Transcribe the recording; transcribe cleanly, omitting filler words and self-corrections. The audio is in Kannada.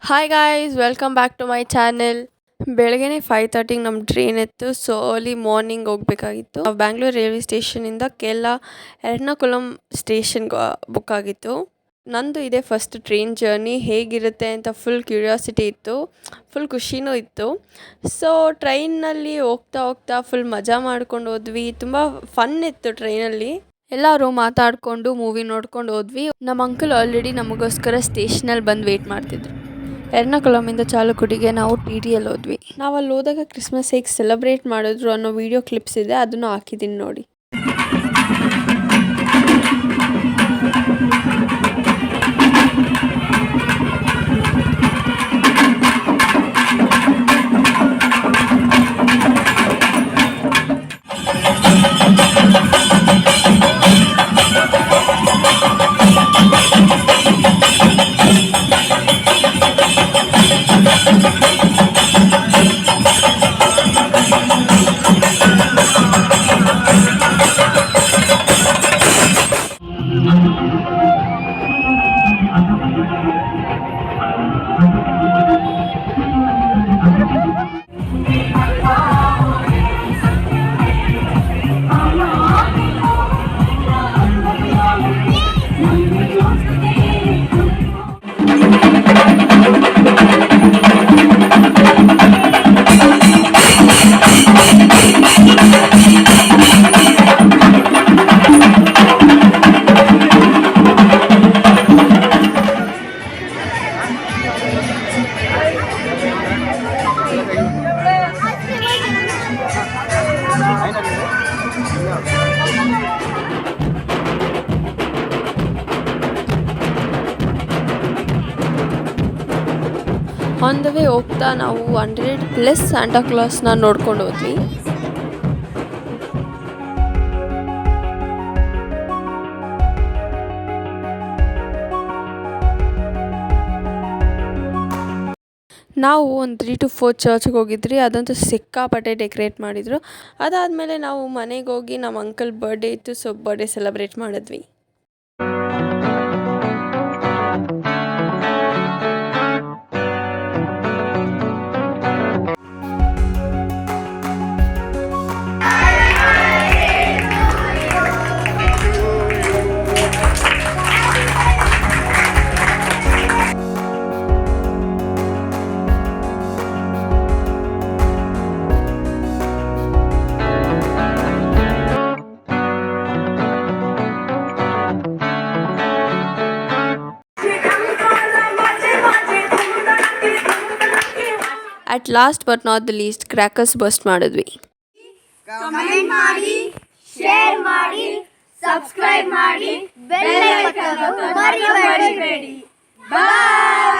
Hi guys welcome back to my channel. ಬೆಳಗ್ಗೆನೆ 5:30ಗೆ ನಮ್ಮ ಟ್ರೈನ್ ಇತ್ತು. ಸೊ ಅರ್ಲಿ ಮಾರ್ನಿಂಗ್ ಹೋಗಬೇಕಾಗಿತ್ತು. ನಾವು ಬ್ಯಾಂಗ್ಳೂರು ರೈಲ್ವೆ ಸ್ಟೇಷನಿಂದ ಎರ್ನಾಕುಲಂ ಸ್ಟೇಷನ್ಗೆ ಬುಕ್ ಆಗಿತ್ತು. ನಂದು ಇದೇ ಫಸ್ಟ್ ಟ್ರೈನ್ ಜರ್ನಿ. ಹೇಗಿರುತ್ತೆ ಅಂತ ಫುಲ್ ಕ್ಯೂರಿಯಾಸಿಟಿ ಇತ್ತು, ಫುಲ್ ಖುಷಿನೂ ಇತ್ತು. ಸೊ ಟ್ರೈನಲ್ಲಿ ಹೋಗ್ತಾ ಹೋಗ್ತಾ ಫುಲ್ ಮಜಾ ಮಾಡ್ಕೊಂಡು ಹೋದ್ವಿ. ತುಂಬ ಫನ್ ಇತ್ತು ಟ್ರೈನಲ್ಲಿ. ಎಲ್ಲರೂ ಮಾತಾಡಿಕೊಂಡು ಮೂವಿ ನೋಡ್ಕೊಂಡು ಹೋದ್ವಿ. ನಮ್ಮ ಅಂಕಲ್ ಆಲ್ರೆಡಿ ನಮಗೋಸ್ಕರ ಸ್ಟೇಷನಲ್ಲಿ ಬಂದು ವೆಯ್ಟ್ ಮಾಡ್ತಿದ್ರು. ಎರ್ನಾಕುಲಮಿಂದ ಚಾಲುಕುಡಿಗೆ ನಾವು TTಯಲ್ಲಿ ಹೋದ್ವಿ. ನಾವು ಅಲ್ಲಿ ಹೋದಾಗ ಕ್ರಿಸ್ಮಸ್ ಹೇಗೆ ಸೆಲೆಬ್ರೇಟ್ ಮಾಡಿದ್ರು ಅನ್ನೋ ವಿಡಿಯೋ ಕ್ಲಿಪ್ಸ್ ಇದೆ, ಅದನ್ನು ಹಾಕಿದ್ದೀನಿ ನೋಡಿ. ಆನ್ ದ ವೇ ಹೋಗ್ತಾ ನಾವು 100+ ಸ್ಯಾಂಟಾ ಕ್ಲಾಸ್ನ ನೋಡ್ಕೊಂಡು ಹೋದ್ವಿ. ನಾವು ಒಂದು 3 to 4 ಚರ್ಚ್ಗೆ ಹೋಗಿದ್ರಿ. ಅದಂತೂ ಸಿಕ್ಕಾಪಟ್ಟೆ ಡೆಕೋರೇಟ್ ಮಾಡಿದರು. ಅದಾದಮೇಲೆ ನಾವು ಮನೆಗೆ ಹೋಗಿ ನಮ್ಮ ಅಂಕಲ್ ಬರ್ಡೇ ಇತ್ತು, ಸೊ ಬರ್ಡೇ ಸೆಲೆಬ್ರೇಟ್ ಮಾಡಿದ್ವಿ. At last but not the least crackers burst ಮಾಡಿದ್ವಿ. ಕಮೆಂಟ್ ಮಾಡಿ, ಶೇರ್ ಮಾಡಿ, ಸಬ್ಸ್ಕ್ರೈಬ್ ಮಾಡಿ, ಬೆಲ್ ಐಕಾನ್ ಮರಿಬೇಡಿ. ಬಾಯ್.